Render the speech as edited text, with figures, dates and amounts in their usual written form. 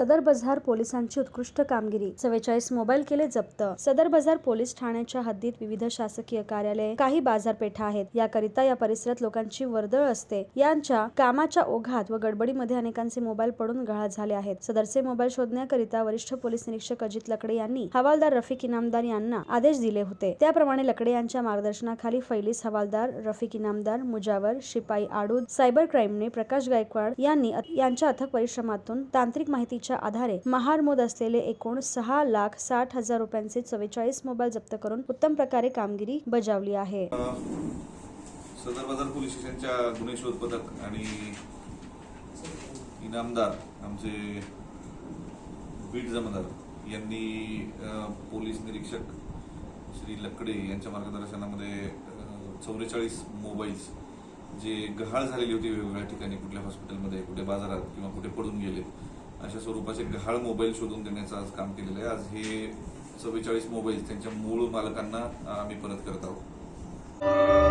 सदर बझार पोलिसांची उत्कृष्ट कामगिरी, 44 मोबाईल केले जप्त। सदर बझार पोलीस ठाण्याच्या हद्दीत विविध शासकीय कार्यालये, काही बाजारपेठा आहेत। याकरिता या परिसरात लोकांची वर्दळ असते। यांच्या कामाच्या ओघात व गडबडीमध्ये अनेकांचे मोबाईल पडून गहाळ झाले आहेत। सदरचे मोबाईल शोधण्याकरिता वरिष्ठ पोलीस निरीक्षक अजित लकडे यांनी हवालदार रफिक इनामदार यांना आदेश दिले होते। त्याप्रमाणे लकडे यांच्या मार्गदर्शनाखाली फैलीस हवालदार, रफिक इनामदार, मुजावर, शिपाई आडूद, सायबर क्राईमने प्रकाश गायकवाड यांनी यांच्या अथक परिश्रमातून तांत्रिक माहितीच्या आधारे महारमोद असलेले एकूण 6,60,000 रुपयांचे 44 मोबाईल जप्त करून उत्तम प्रकारे कामगिरी बजावली आहे। सदर बाजार पोलीस स्टेशनच्या गुन्हे शोध पथक आणि इनामदार आमचे बीट जमादार यांनी पोलीस निरीक्षक श्री लकडे यांच्या मार्गदर्शनामध्ये 44 मोबाईल्स जे गहाळ झालेली होती वेगवेगळ्या ठिकाणी, कुठल्या हॉस्पिटलमध्ये, कुठे बाजारात किंवा कुठे पडून गेले, अशा स्वरूपाचे गहाळ मोबाईल शोधून देण्याचं आज काम केलेलं आहे। आज हे 44 मोबाईल त्यांच्या मूळ मालकांना आम्ही परत करत आहोत।